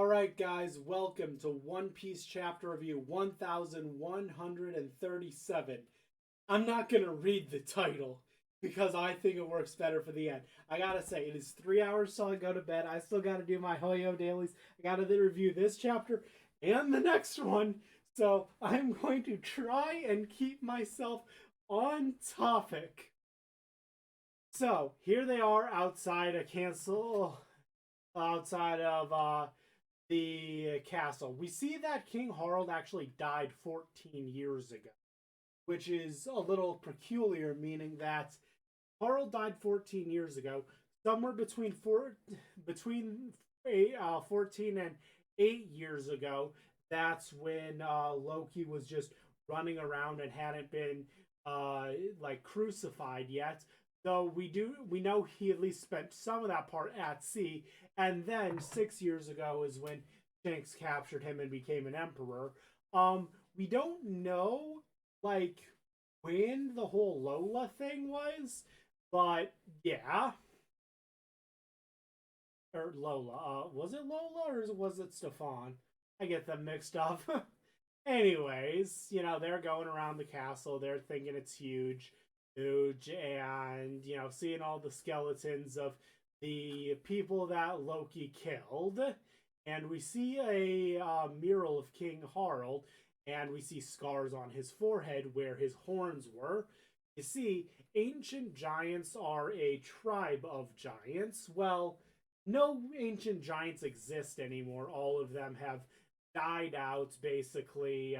Alright guys, welcome to One Piece Chapter Review 1137. I'm not gonna read the title because I think it works better for the end. I gotta say, it is 3 hours till I go to bed. I still gotta do my Hoyo dailies. I gotta review this chapter and the next one. So I'm going to try and keep myself on topic. So here they are outside a cancel outside of the castle. We see that King Harald actually died 14 years ago, which is a little peculiar, meaning that Harald died 14 years ago. Somewhere between 14 and 8 years ago, that's when Loki was just running around and hadn't been like crucified yet. So we know he at least spent some of that part at sea, and then 6 years ago is when Shanks captured him and became an emperor. We don't know like when the whole Lola thing was, but yeah. Or Lola. Was it Lola or was it Stefan? I get them mixed up. Anyways, they're going around the castle. They're thinking it's huge, and seeing all the skeletons of the people that Loki killed. And we see a mural of King Harald, and we see scars on his forehead where his horns were. You see, ancient giants are a tribe of giants. Well, no ancient giants exist anymore. All of them have died out, basically,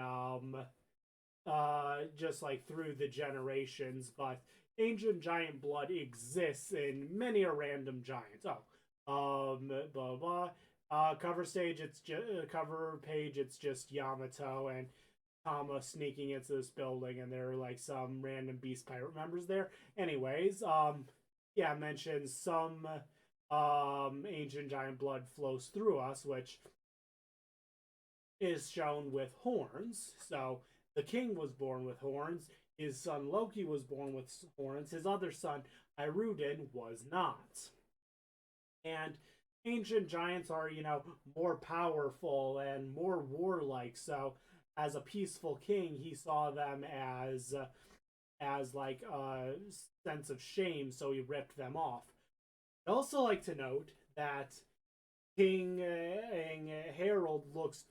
just like through the generations. But ancient giant blood exists in many a random giants. Blah blah. Cover stage, cover page. It's just Yamato and Tama sneaking into this building, and there are like some random beast pirate members there. Anyways, yeah, I mentioned some ancient giant blood flows through us, which is shown with horns. So the king was born with horns. His son Loki was born with horns. His other son Iruden was not. And ancient giants are, more powerful and more warlike. So as a peaceful king, he saw them as like a sense of shame, so he ripped them off. I'd also like to note that King Harold looks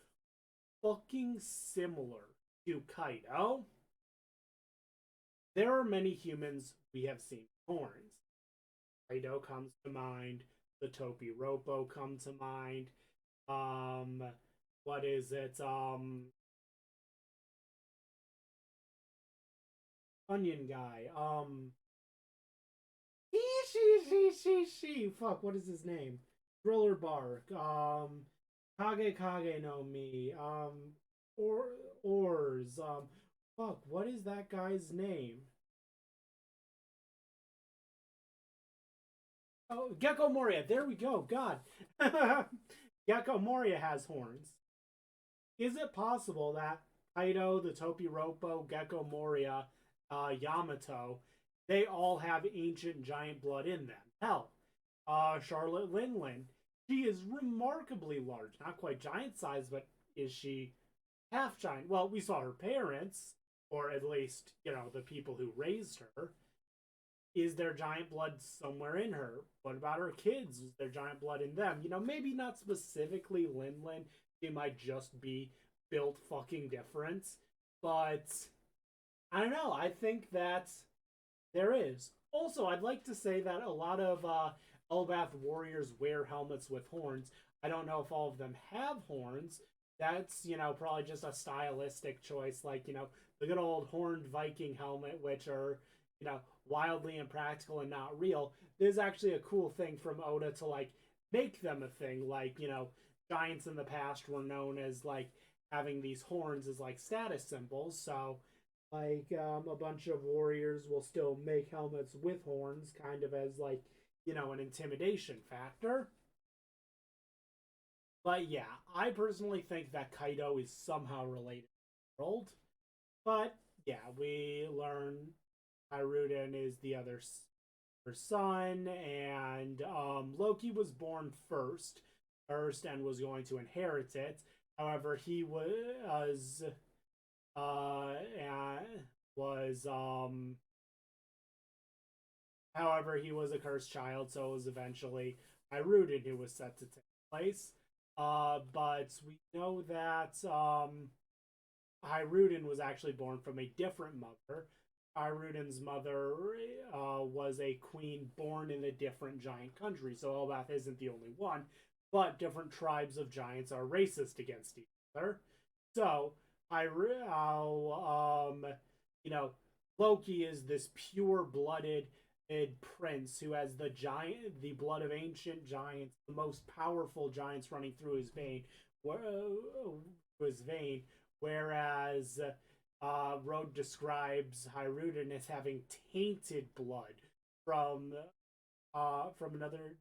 fucking similar to Kaido. There are many humans we have seen with horns. Kaido comes to mind. The Topi Roppo come to mind. What is it? Onion guy. She. Fuck, what is his name? Thriller Bark. Kage no Mi. Or Oars. Fuck, what is that guy's name? Oh, Gecko Moria. There we go. God. Gecko Moria has horns. Is it possible that Kaido, the Topi Roppo, Gecko Moria, Yamato, they all have ancient giant blood in them? Hell, Charlotte Linlin, she is remarkably large. Not quite giant size, but is she half giant? Well, we saw her parents, or at least, the people who raised her. Is there giant blood somewhere in her? What about her kids? Is there giant blood in them? Maybe not specifically Linlin. She might just be built fucking different. But I don't know. I think that there is. Also, I'd like to say that a lot of Elbath warriors wear helmets with horns. I don't know if all of them have horns. That's, probably just a stylistic choice. Like, the good old horned Viking helmet, which are, wildly impractical and not real. There's actually a cool thing from Oda to, like, make them a thing. Like, giants in the past were known as, like, having these horns as, like, status symbols. So, like, a bunch of warriors will still make helmets with horns, kind of as, like, an intimidation factor. But yeah, I personally think that Kaido is somehow related to the world. But yeah, we learn Hiruden is the other her son, and Loki was born first. first and was going to inherit it. However, he uh was however he was a cursed child, so it was eventually Hyrudin who was set to take place. But we know that Hyrudin was actually born from a different mother. Hyrudin's mother was a queen born in a different giant country, so Elbath isn't the only one, but different tribes of giants are racist against each other. So, you know, Loki is this pure-blooded prince who has the blood of ancient giants, the most powerful giants running through his vein, whereas Road describes Hyrudin as having tainted blood from another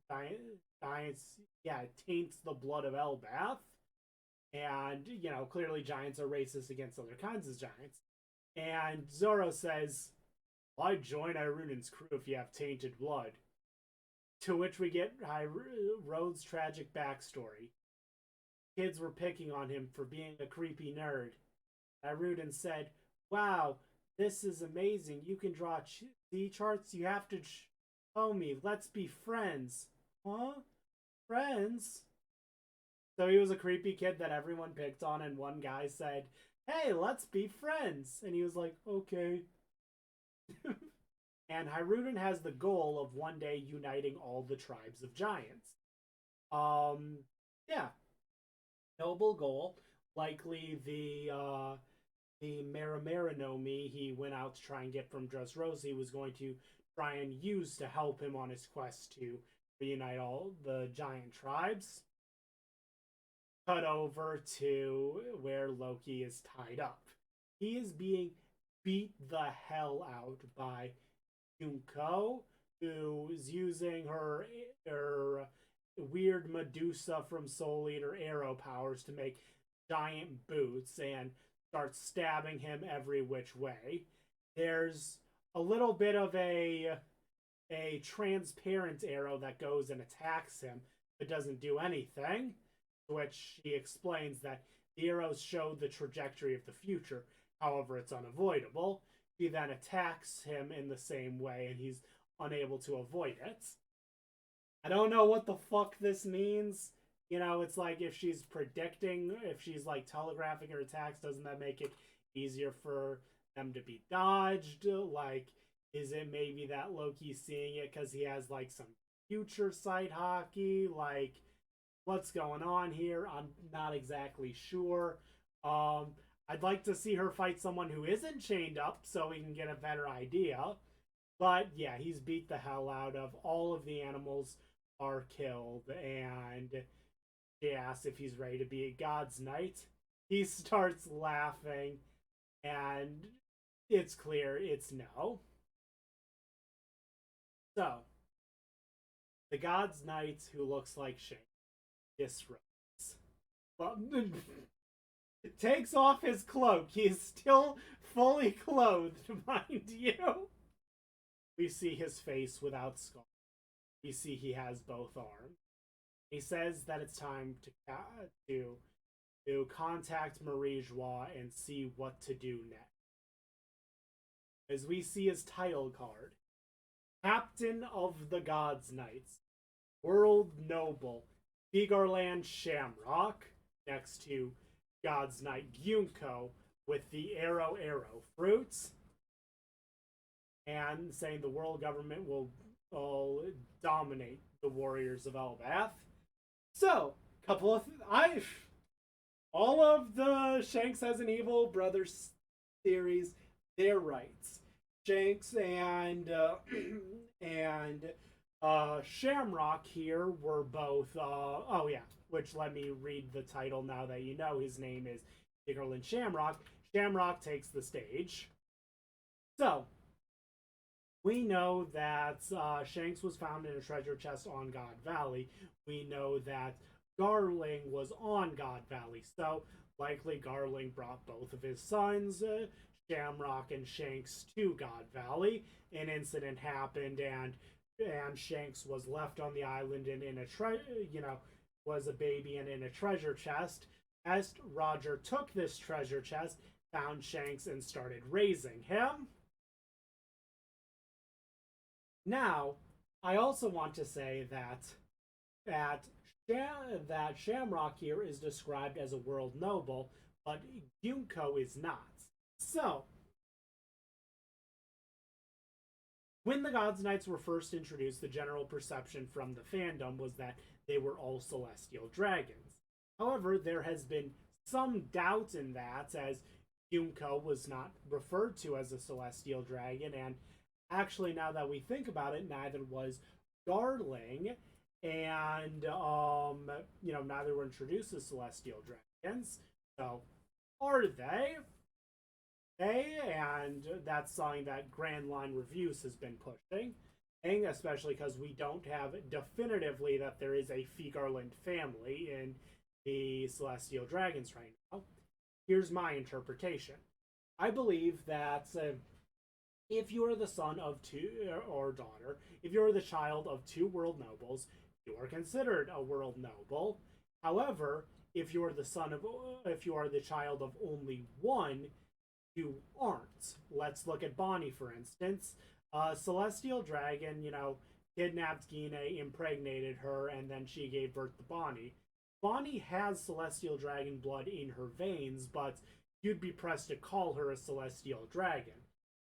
giants. Yeah, it taints the blood of Elbath, and clearly giants are racist against other kinds of giants. And Zoro says, "Why join Hyrudin's crew if you have tainted blood?" To which we get Road's tragic backstory. Kids were picking on him for being a creepy nerd. Hyrudin said, "Wow, this is amazing. You can draw C charts? You have to show me. Let's be friends." Huh? Friends? So he was a creepy kid that everyone picked on, and one guy said, "Hey, let's be friends." And he was like, "Okay." And Hyrudin has the goal of one day uniting all the tribes of giants. Yeah, noble goal. Likely the Maramarinomi he went out to try and get from Dressrosa was going to try and use to help him on his quest to reunite all the giant tribes. Cut over to where Loki is tied up. He is being beat the hell out by Yunko, who's using her weird Medusa from Soul Eater arrow powers to make giant boots and starts stabbing him every which way. There's a little bit of a transparent arrow that goes and attacks him but doesn't do anything, to which he explains that the arrows show the trajectory of the future, however it's unavoidable. She then attacks him in the same way and he's unable to avoid it. I don't know what the fuck this means. It's like if she's predicting, if she's like telegraphing her attacks, doesn't that make it easier for them to be dodged? Like, is it maybe that Loki's seeing it because he has like some future sight hockey? Like, what's going on here? I'm not exactly sure. I'd like to see her fight someone who isn't chained up so we can get a better idea. But yeah, he's beat the hell out of all of the animals are killed, and she asks if he's ready to be a God's Knight. He starts laughing, and it's clear it's no. So, the God's Knight who looks like Shanks disrobes. But takes off his cloak. He is still fully clothed, mind you. We see his face without skull. We see he has both arms. He says that it's time to contact Marie Joie and see what to do next. As we see his title card, Captain of the Gods Knights, World Noble, Vigarland Shamrock, next to God's Knight Gyunko with the arrow fruits, and saying the world government will dominate the warriors of Elbath. So, couple of all of the Shanks has an Evil Brothers series, they're right. Shanks and Shamrock here were both. Oh yeah, which let me read the title now that you know his name is Vigarland Shamrock. Shamrock takes the stage. So we know that Shanks was found in a treasure chest on God Valley. We know that Garling was on God Valley. So likely Garling brought both of his sons, Shamrock and Shanks, to God Valley. An incident happened, and Shanks was left on the island and in a was a baby and in a treasure chest. As Roger took this treasure chest, found Shanks, and started raising him. Now, I also want to say that that Shamrock here is described as a world noble, but Yunko is not. So, when the Gods Knights were first introduced, the general perception from the fandom was that they were all celestial dragons. However, there has been some doubt in that, as Yunko was not referred to as a celestial dragon, and actually, now that we think about it, neither was Darling, and neither were introduced as celestial dragons. So, are they? And that's something that Grand Line Reviews has been pushing, and especially because we don't have definitively that there is a Fee Garland family in the Celestial Dragons right now. Here's my interpretation. I believe that if you are the son of two or daughter, if you are the child of two world nobles, you are considered a world noble. However, if you are the child of only one, you aren't. Let's look at Bonnie, for instance. Celestial Dragon, kidnapped Gine, impregnated her, and then she gave birth to Bonnie. Bonnie has Celestial Dragon blood in her veins, but you'd be pressed to call her a Celestial Dragon.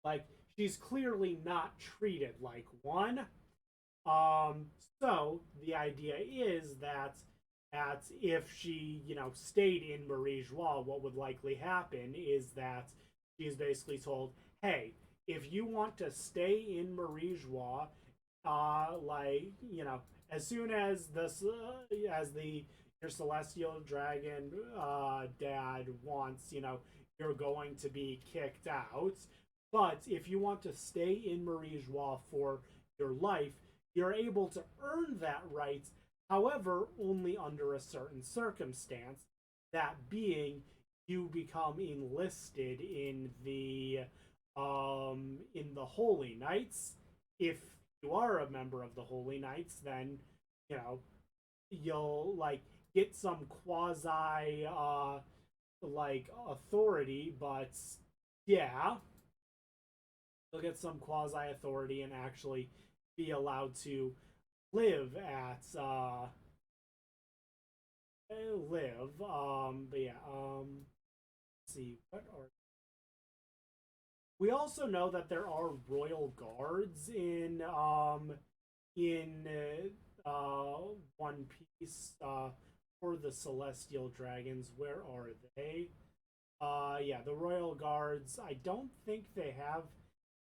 Like, she's clearly not treated like one. So the idea is that if she, stayed in Marie Joie, what would likely happen is that she's basically told, hey, if you want to stay in Marie Joie, as soon as your celestial dragon dad wants, you're going to be kicked out. But if you want to stay in Marie Joie for your life, you're able to earn that right, however, only under a certain circumstance. That being, you become enlisted in the Holy Knights. If you are a member of the Holy Knights, then you'll get some quasi authority, but yeah, you'll get some quasi authority and actually be allowed to live at but yeah, let's see, what are we also know that there are royal guards in One Piece for the Celestial Dragons. Where are they? Yeah, the royal guards. I don't think they have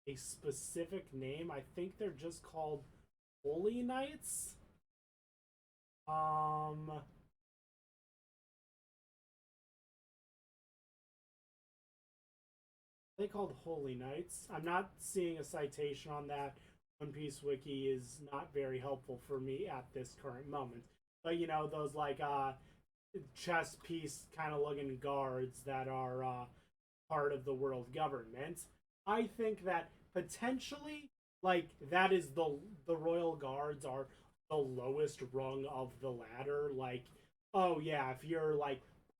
a specific name. I think they're just called Holy Knights. They called Holy Knights. I'm not seeing a citation on that. One Piece Wiki is not very helpful for me at this current moment. But those chess piece kind of looking guards that are part of the world government. I think that potentially that is the royal guards are the lowest rung of the ladder. Oh yeah, if you're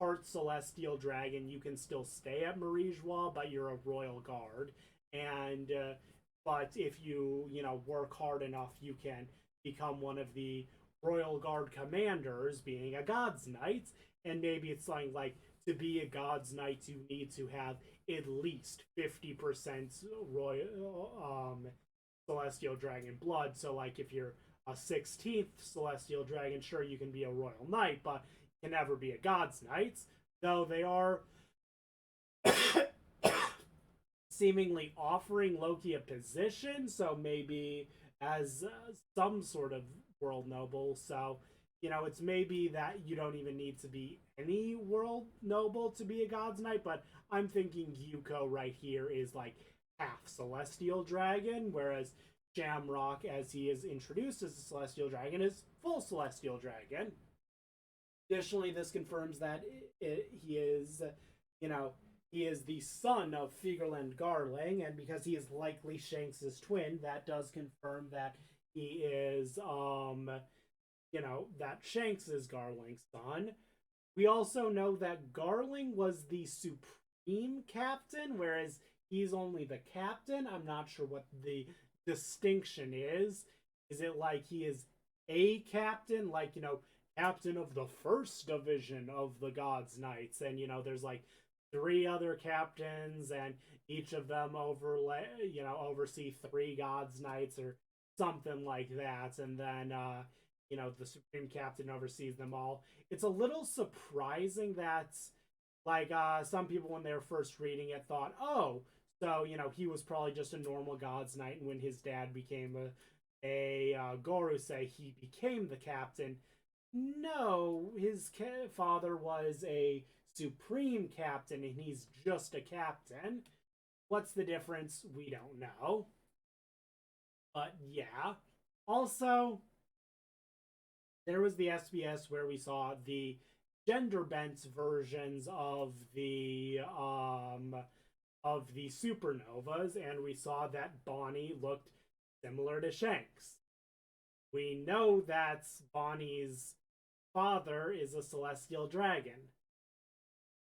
part celestial dragon, you can still stay at Marie Joie, but you're a royal guard. And but if you work hard enough, you can become one of the royal guard commanders, being a God's Knight. And maybe it's something like, to be a God's Knight, you need to have at least 50% royal celestial dragon blood. So if you're a 16th celestial dragon, sure, you can be a royal knight, but you can never be a God's Knight. Though they are seemingly offering Loki a position, so maybe as some sort of world noble. So it's maybe that you don't even need to be any world noble to be a God's Knight, but I'm thinking Yuko right here is half Celestial Dragon, whereas Shamrock, as he is introduced as a Celestial Dragon, is full Celestial Dragon. Additionally, this confirms that he is, he is the son of Figerland Garling, and because he is likely Shanks' twin, that does confirm that he is that Shanks is Garling's son. We also know that Garling was the supreme captain, whereas he's only the captain. I'm not sure what the distinction is. Is it like he is a captain, like, captain of the first division of the Gods Knights, and there's like three other captains, and each of them oversee three Gods Knights or something like that, and then the Supreme Captain oversees them all. It's a little surprising that, like, some people when they were first reading it thought, oh, so he was probably just a normal God's Knight, and when his dad became a Gorosei, he became the captain. No, his father was a supreme captain, and he's just a captain. What's the difference? We don't know. But yeah. Also, there was the SBS where we saw the gender bent versions of the supernovas, and we saw that Bonnie looked similar to Shanks. We know that Bonnie's father is a celestial dragon.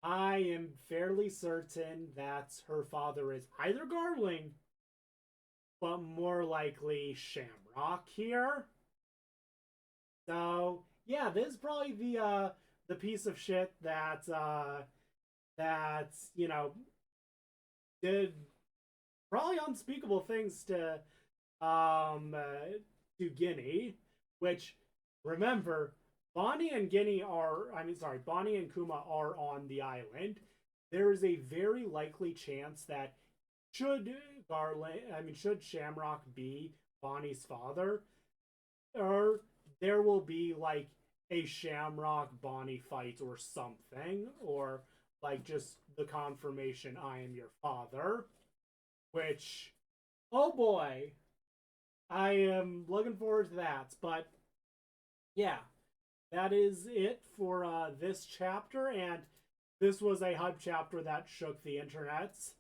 I am fairly certain that her father is either Garling, but more likely Shamrock here. So yeah, this is probably the piece of shit that did probably unspeakable things to Ginny, which, remember, Bonnie and Bonnie and Kuma are on the island. There is a very likely chance that should should Shamrock be Bonnie's father, or there will be like a Shamrock Bonnie fight or something, or like just the confirmation I am your father, which, oh boy, I am looking forward to that. But yeah, that is it for this chapter, and this was a hype chapter that shook the internets.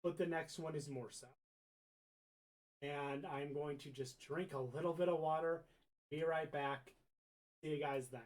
But the next one is more so. And I'm going to just drink a little bit of water. Be right back. See you guys then.